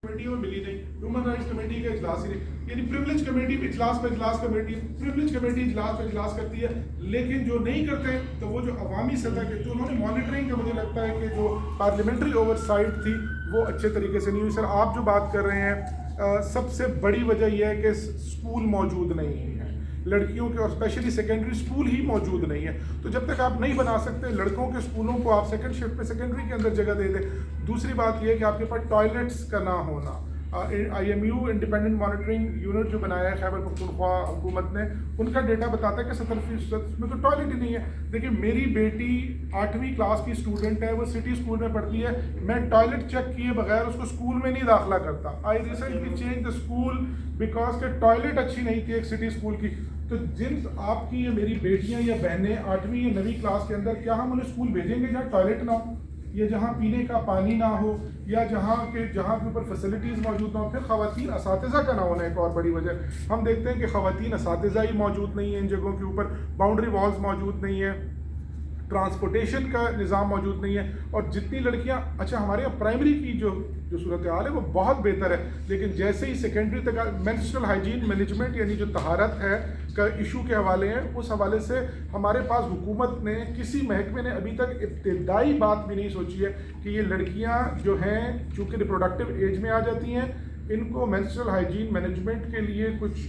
Committee میں ملی نہیں, ہیومن رائٹس کمیٹی کا اجلاس ہی نہیں, یعنی پریولیج کمیٹی اجلاس پہ اجلاس کمیٹی, پریولیج کمیٹی اجلاس پہ اجلاس کرتی ہے, لیکن جو نہیں کرتے تو وہ جو عوامی سطح کے جو انہوں نے مانیٹرنگ کا, مجھے لگتا ہے کہ جو پارلیمنٹری اوور سائٹ تھی وہ اچھے طریقے سے نہیں ہوئی. سر آپ جو بات کر رہے ہیں, سب سے بڑی وجہ یہ ہے کہ اسکول موجود نہیں ہے لڑکیوں کے, اور اسپیشلی سیکنڈری اسکول ہی موجود نہیں ہے. تو جب تک آپ نہیں بنا سکتے لڑکوں کے اسکولوں کو, آپ سیکنڈ شفٹ پہ سیکنڈری کے اندر جگہ دے دیں. دوسری بات یہ ہے کہ آپ کے پاس ٹوائلٹس کا نہ ہونا. I am you independent monitoring unit جو بنایا ہے خیبر پختونخوا حکومت نے, ان کا ڈیٹا بتاتا ہے کہ 70% میں تو ٹوائلٹ ہی نہیں ہے. دیکھیں میری بیٹی 8ویں کلاس کی اسٹوڈنٹ ہے, وہ سٹی اسکول میں پڑھتی ہے, میں ٹوائلٹ چیک کیے بغیر اس کو اسکول میں نہیں داخلہ کرتا. I recently change the school because کہ ٹوائلٹ اچھی نہیں تھی ایک سٹی اسکول کی. تو جن آپ کی یا میری بیٹیاں یا بہنیں 8ویں یا 9ویں کلاس کے اندر, کیا ہم انہیں اسکول بھیجیں گے جہاں ٹوائلٹ نہ ہو, یا جہاں پینے کا پانی نہ ہو, یا جہاں کے اوپر فیسلٹیز موجود نہ ہو؟ پھر خواتین اساتذہ کا نہ ہونا ایک اور بڑی وجہ. ہم دیکھتے ہیں کہ خواتین اساتذہ ہی موجود نہیں ہیں ان جگہوں کے اوپر, باؤنڈری والز موجود نہیں ہیں, ٹرانسپورٹیشن کا نظام موجود نہیں ہے. اور جتنی لڑکیاں, اچھا ہمارے یہاں پرائمری کی جو صورتحال ہے وہ بہت بہتر ہے, لیکن جیسے ہی سیکنڈری تک مینسٹرل ہائیجین مینجمنٹ یعنی جو طہارت ہے کا ایشو کے حوالے ہیں, اس حوالے سے ہمارے پاس حکومت نے, کسی محکمے نے ابھی تک ابتدائی بات بھی نہیں سوچی ہے کہ یہ لڑکیاں جو ہیں چونکہ ریپروڈکٹیو ایج میں آ جاتی ہیں, ان کو مینسٹرل ہائیجین مینجمنٹ کے لیے کچھ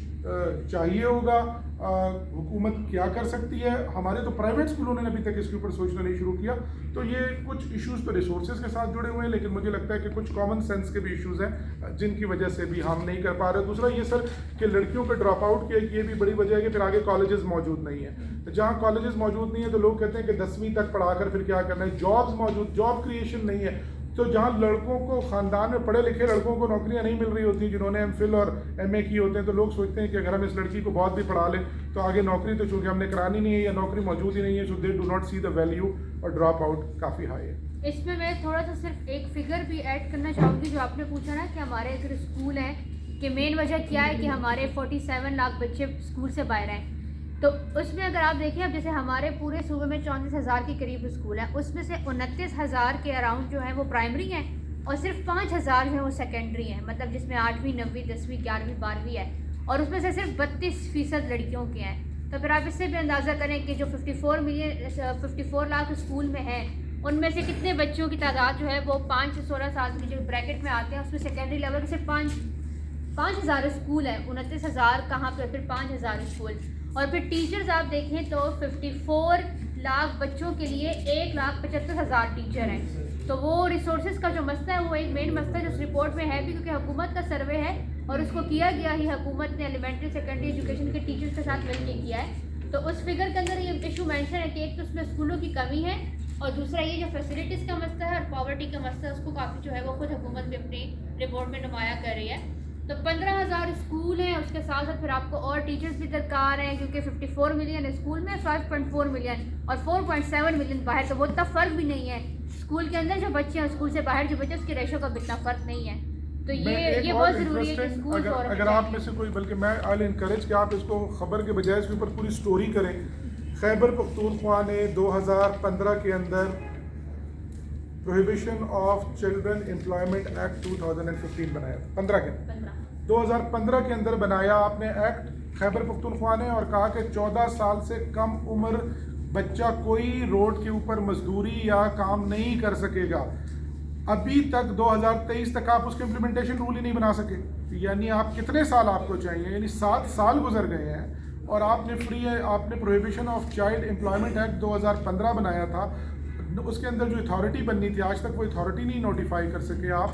چاہیے ہوگا. حکومت کیا کر سکتی ہے؟ ہمارے تو پرائیویٹ اسکولوں نے ابھی تک اس کے اوپر سوچنا نہیں شروع کیا. تو یہ کچھ ایشوز تو ریسورسز کے ساتھ جڑے ہوئے ہیں, لیکن مجھے لگتا ہے کہ کچھ کامن سینس کے بھی ایشوز ہیں جن کی وجہ سے بھی ہم نہیں کر پا رہے. دوسرا یہ سر کہ لڑکیوں پہ ڈراپ آؤٹ کی یہ بھی بڑی وجہ ہے کہ پھر آگے کالجز موجود نہیں ہیں. جہاں کالجز موجود نہیں ہیں تو لوگ کہتے ہیں کہ 10ویں تک پڑھا کر پھر کیا کرنا ہے. جابز موجود, جاب کریشن نہیں ہے. تو جہاں لڑکوں کو, خاندان میں پڑھے لکھے لڑکوں کو نوکریاں نہیں مل رہی ہوتی جنہوں نے ایم فل اور ایم اے کی ہوتے ہیں, تو لوگ سوچتے ہیں کہ اگر ہم اس لڑکی کو بہت بھی پڑھا لیں تو آگے نوکری تو چونکہ ہم نے کرانی نہیں ہے یا نوکری موجود ہی نہیں ہے, so they do not see the value, اور ڈراپ آؤٹ کافی ہائی ہے. اس میں تھوڑا سا صرف ایک فگر بھی ایڈ کرنا چاہوں گی جو آپ نے پوچھا نا کہ ہمارے اگر اسکول ہیں کہ مین وجہ کیا ہے کہ ہمارے 47 لاکھ بچے اسکول سے باہر ہیں. تو اس میں اگر آپ دیکھیں, اب جیسے ہمارے پورے صوبے میں 34,000 کے قریب اسکول ہیں, اس میں سے 29,000 کے اراؤنڈ جو ہیں وہ پرائمری ہیں, اور صرف 5,000 جو ہیں وہ سیکنڈری ہیں, مطلب جس میں 8ویں 9ویں 10ویں 11ویں 12ویں ہے, اور اس میں سے صرف 32% لڑکیوں کے ہیں. تو پھر آپ اس سے بھی اندازہ کریں کہ جو 54 لاکھ اسکول میں ہیں, ان میں سے کتنے بچوں کی تعداد جو ہے وہ 5 سے 16 سال کی جو بریکٹ میں آتے ہیں, اس میں سیکنڈری لیول کے صرف 5,000 اسکول ہیں. 29,000 کہاں پہ, پھر 5,000 اسکول. اور پھر ٹیچرز آپ دیکھیں تو 54 لاکھ بچوں کے لیے 1,75,000 ٹیچر ہیں. تو وہ ریسورسز کا جو مسئلہ ہے وہ ایک مین مسئلہ جو اس رپورٹ میں ہے بھی, کیونکہ حکومت کا سروے ہے اور اس کو کیا گیا ہی حکومت نے ایلیمنٹری سیکنڈری ایجوکیشن کے ٹیچرز کے ساتھ مل کے کیا ہے. تو اس فگر کے اندر یہ ایشو مینشن ہے کہ ایک تو اس میں اسکولوں کی کمی ہے, اور دوسرا یہ جو فیسلٹیز کا مسئلہ ہے اور پاورٹی کا مسئلہ ہے, اس کو کافی جو ہے وہ خود حکومت بھی اپنی رپورٹ میں نمایاں کر رہی ہے. تو 15,000 اسکول ہیں, اس کے ساتھ ساتھ پھر آپ کو اور ٹیچرز بھی درکار ہیں, کیونکہ 54 ملین اسکول میں, 5.4 ملین اور 4.7 ملین باہر. تو وہ اتنا فرق بھی نہیں ہے اسکول کے اندر جو بچے ہیں, اسکول سے باہر جو بچے, اس کی ریشو کا بھی اتنا فرق نہیں ہے. تو یہ بہت ضروری ہے کہ اسکول, اگر آپ میں سے کوئی, بلکہ میں آئی انکریج کہ آپ اس کو خبر کے بجائے اس کے اوپر پوری اسٹوری کریں. خیبر پختونخوا نے 2015 کے اندر prohibition of children employment act 2015 بنایا, 2015 کے اندر بنایا آپ نے ایکٹ خیبر پختونخوا نے, اور کہا کہ 14 سال سے کم عمر بچہ کوئی روڈ کے اوپر مزدوری یا کام نہیں کر سکے گا. ابھی تک 2023 تک آپ اس کے امپلیمنٹیشن رول ہی نہیں بنا سکے. یعنی آپ کتنے سال آپ کو چاہیے, یعنی 7 سال گزر گئے ہیں, اور آپ نے prohibition of child employment act 2015 بنایا تھا. اس کے اندر جو اتھارٹی بننی تھی, آج تک وہ اتھارٹی نہیں نوٹیفائی کر سکے آپ.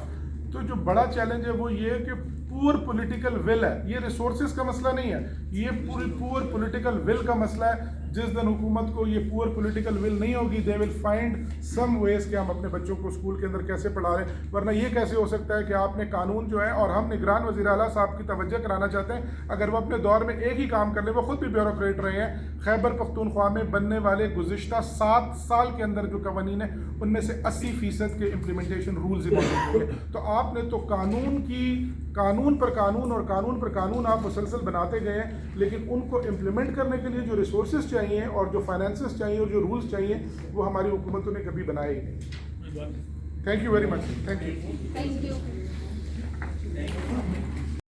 تو جو بڑا چیلنج ہے وہ یہ کہ پور پولیٹیکل ول ہے, یہ ریسورسز کا مسئلہ نہیں ہے, یہ پور پولیٹیکل ول کا مسئلہ ہے. جس دن حکومت کو یہ پور پولیٹیکل ول نہیں ہوگی, دے ول فائنڈ سم ویز کہ ہم اپنے بچوں کو اسکول کے اندر کیسے پڑھا رہے ہیں. ورنہ یہ کیسے ہو سکتا ہے کہ آپ نے قانون جو ہے, اور ہم نگران وزیر اعلیٰ صاحب کی توجہ کرانا چاہتے ہیں, اگر وہ اپنے دور میں ایک ہی کام کر لیں, وہ خود بھی بیوروکریٹ رہے ہیں. خیبر پختونخوا میں بننے والے گزشتہ 7 سال کے اندر جو قوانین ہیں, ان میں سے 80% کے امپلیمنٹیشن رولز ہی موجود ہوئے. تو آپ نے تو قانون پر قانون آپ مسلسل بناتے گئے ہیں, لیکن ان کو امپلیمنٹ کرنے کے لیے جو ریسورسز چاہیے اور جو فائنینسز چاہیے اور جو رولز چاہیے, وہ ہماری حکومتوں نے کبھی بنائے ہی نہیں. Thank you very much. Thank you.